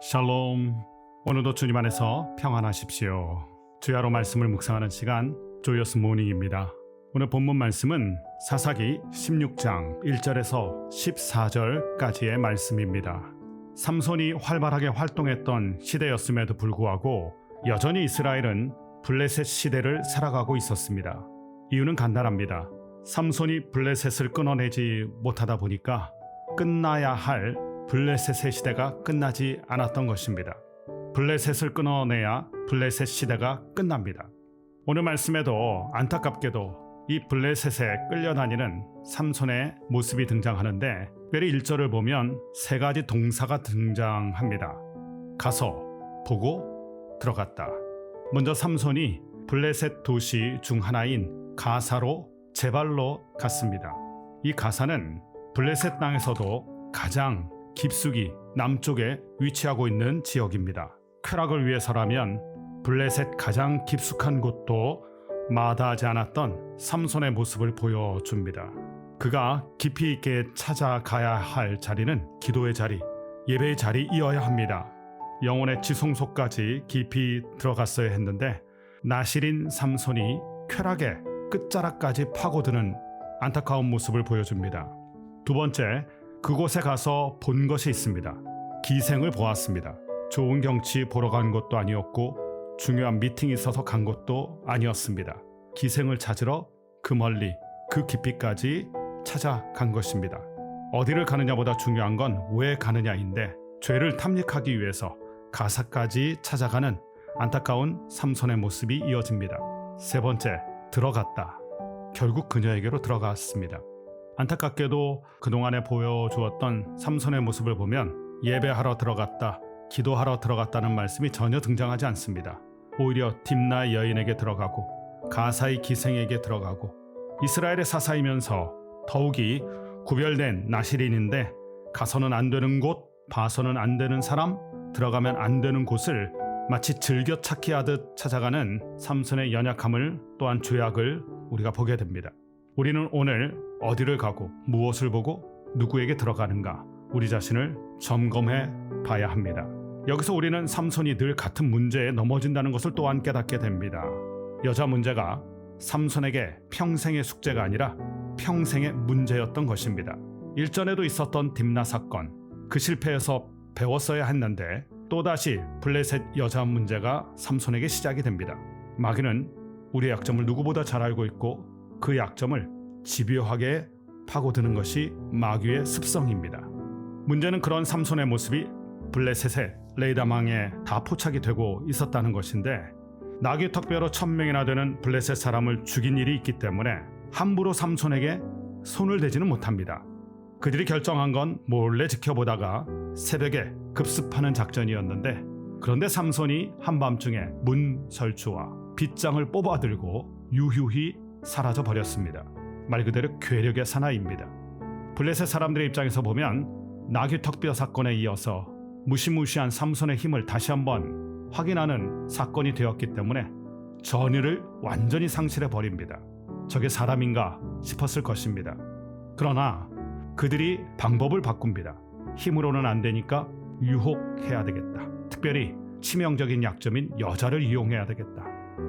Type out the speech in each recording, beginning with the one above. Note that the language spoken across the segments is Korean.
샬롬. 오늘도 주님 안에서 평안하십시오. 주야로 말씀을 묵상하는 시간 조이어스 모닝입니다. 오늘 본문 말씀은 사사기 16장 1절에서 14절까지의 말씀입니다. 삼손이 활발하게 활동했던 시대였음에도 불구하고 여전히 이스라엘은 블레셋 시대를 살아가고 있었습니다. 이유는 간단합니다. 삼손이 블레셋을 끊어내지 못하다 보니까 끝나야 할 블레셋의 시대가 끝나지 않았던 것입니다. 블레셋을 끊어내야 블레셋 시대가 끝납니다. 오늘 말씀에도 안타깝게도 이 블레셋에 끌려다니는 삼손의 모습이 등장하는데 특별히 1절을 보면 세 가지 동사가 등장합니다. 가서, 보고, 들어갔다. 먼저 삼손이 블레셋 도시 중 하나인 가사로 제발로 갔습니다. 이 가사는 블레셋 땅에서도 가장 깊숙이 남쪽에 위치하고 있는 지역입니다. 쾌락을 위해서라면 블레셋 가장 깊숙한 곳도 마다하지 않았던 삼손의 모습을 보여줍니다. 그가 깊이 있게 찾아가야 할 자리는 기도의 자리, 예배의 자리이어야 합니다. 영혼의 지성소까지 깊이 들어갔어야 했는데 나실인 삼손이 쾌락의 끝자락까지 파고드는 안타까운 모습을 보여줍니다. 두 번째, 그곳에 가서 본 것이 있습니다. 기생을 보았습니다. 좋은 경치 보러 간 것도 아니었고 중요한 미팅이 있어서 간 것도 아니었습니다. 기생을 찾으러 그 멀리 그 깊이까지 찾아간 것입니다. 어디를 가느냐보다 중요한 건 왜 가느냐인데 죄를 탐닉하기 위해서 가사까지 찾아가는 안타까운 삼손의 모습이 이어집니다. 세 번째, 들어갔다. 결국 그녀에게로 들어갔습니다. 안타깝게도 그동안에 보여주었던 삼손의 모습을 보면 예배하러 들어갔다, 기도하러 들어갔다는 말씀이 전혀 등장하지 않습니다. 오히려 딥나의 여인에게 들어가고 가사의 기생에게 들어가고 이스라엘의 사사이면서 더욱이 구별된 나실인인데 가서는 안 되는 곳, 봐서는 안 되는 사람, 들어가면 안 되는 곳을 마치 즐겨찾기 하듯 찾아가는 삼손의 연약함을 또한 죄악을 우리가 보게 됩니다. 우리는 오늘 어디를 가고 무엇을 보고 누구에게 들어가는가 우리 자신을 점검해 봐야 합니다. 여기서 우리는 삼손이 늘 같은 문제에 넘어진다는 것을 또한 깨닫게 됩니다. 여자 문제가 삼손에게 평생의 숙제가 아니라 평생의 문제였던 것입니다. 일전에도 있었던 딥나 사건, 그 실패에서 배웠어야 했는데 또다시 블레셋 여자 문제가 삼손에게 시작이 됩니다. 마귀는 우리의 약점을 누구보다 잘 알고 있고 그 약점을 집요하게 파고드는 것이 마귀의 습성입니다. 문제는 그런 삼손의 모습이 블레셋의 레이다망에 다 포착이 되고 있었다는 것인데 나귀 턱뼈로 1000명이나 되는 블레셋 사람을 죽인 일이 있기 때문에 함부로 삼손에게 손을 대지는 못합니다. 그들이 결정한 건 몰래 지켜보다가 새벽에 급습하는 작전이었는데 그런데 삼손이 한밤중에 문설주와 빗장을 뽑아들고 유유히 사라져 버렸습니다. 말 그대로 괴력의 사나이입니다. 블레셋 사람들의 입장에서 보면 나귀 턱뼈 사건에 이어서 무시무시한 삼손의 힘을 다시 한번 확인하는 사건이 되었기 때문에 전의를 완전히 상실해 버립니다. 저게 사람인가 싶었을 것입니다. 그러나 그들이 방법을 바꿉니다. 힘으로는 안 되니까 유혹해야 되겠다. 특별히 치명적인 약점인 여자를 이용해야 되겠다.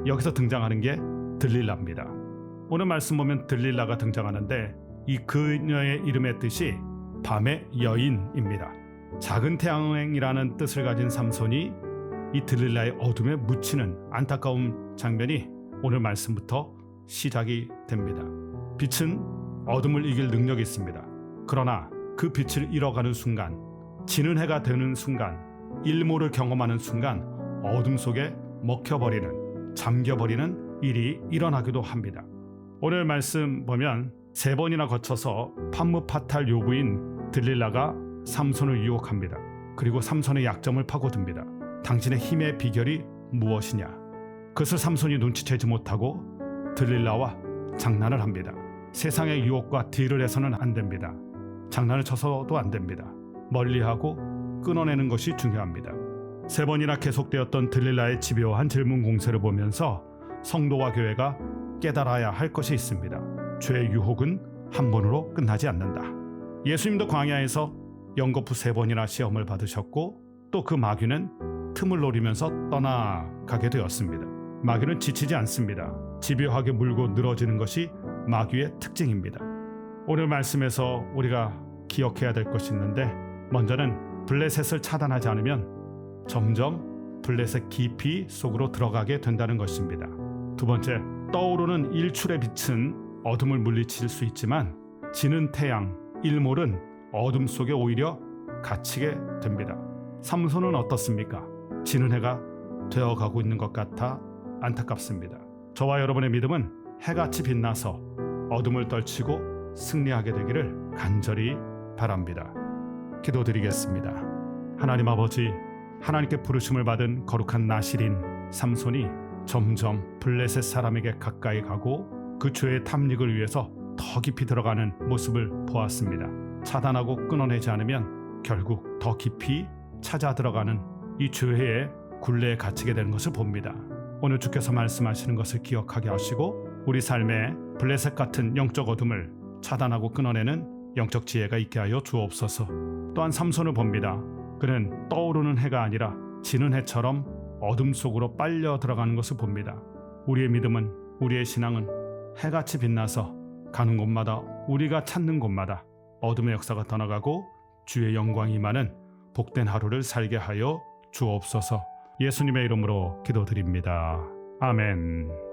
여기서 등장하는 게 들릴라입니다. 오늘 말씀 보면 들릴라가 등장하는데 이 그녀의 이름의 뜻이 밤의 여인입니다. 작은 태양이라는 뜻을 가진 삼손이 이 들릴라의 어둠에 묻히는 안타까운 장면이 오늘 말씀부터 시작이 됩니다. 빛은 어둠을 이길 능력이 있습니다. 그러나 그 빛을 잃어가는 순간, 지는 해가 되는 순간, 일모를 경험하는 순간 어둠 속에 먹혀버리는, 잠겨버리는 일이 일어나기도 합니다. 오늘 말씀 보면 3번이나 거쳐서 판무파탈 요부인 들릴라가 삼손을 유혹합니다. 그리고 삼손의 약점을 파고듭니다. 당신의 힘의 비결이 무엇이냐? 그것을 삼손이 눈치채지 못하고 들릴라와 장난을 합니다. 세상의 유혹과 딜을 해서는 안 됩니다. 장난을 쳐서도 안 됩니다. 멀리하고 끊어내는 것이 중요합니다. 3번이나 계속되었던 들릴라의 집요한 질문 공세를 보면서 성도와 교회가 깨달아야 할 것이 있습니다. 죄의 유혹은 한 번으로 끝나지 않는다. 예수님도 광야에서 연거푸 3번이나 시험을 받으셨고 또 그 마귀는 틈을 노리면서 떠나가게 되었습니다. 마귀는 지치지 않습니다. 집요하게 물고 늘어지는 것이 마귀의 특징입니다. 오늘 말씀에서 우리가 기억해야 될 것이 있는데, 먼저는 블레셋을 차단하지 않으면 점점 블레셋 깊이 속으로 들어가게 된다는 것입니다. 두 번째, 떠오르는 일출의 빛은 어둠을 물리칠 수 있지만 지는 태양, 일몰은 어둠 속에 오히려 갇히게 됩니다. 삼손은 어떻습니까? 지는 해가 되어가고 있는 것 같아 안타깝습니다. 저와 여러분의 믿음은 해같이 빛나서 어둠을 떨치고 승리하게 되기를 간절히 바랍니다. 기도드리겠습니다. 하나님 아버지, 하나님께 부르심을 받은 거룩한 나실인 삼손이 점점 블레셋 사람에게 가까이 가고 그 죄의 탐닉을 위해서 더 깊이 들어가는 모습을 보았습니다. 차단하고 끊어내지 않으면 결국 더 깊이 찾아 들어가는 이 죄의 굴레에 갇히게 되는 것을 봅니다. 오늘 주께서 말씀하시는 것을 기억하게 하시고 우리 삶에 블레셋 같은 영적 어둠을 차단하고 끊어내는 영적 지혜가 있게 하여 주옵소서. 또한 삼손을 봅니다. 그는 떠오르는 해가 아니라 지는 해처럼 어둠 속으로 빨려 들어가는 것을 봅니다. 우리의 믿음은, 우리의 신앙은 해같이 빛나서 가는 곳마다, 우리가 찾는 곳마다 어둠의 역사가 떠나가고 주의 영광이 임하는 복된 하루를 살게 하여 주옵소서. 예수님의 이름으로 기도드립니다. 아멘.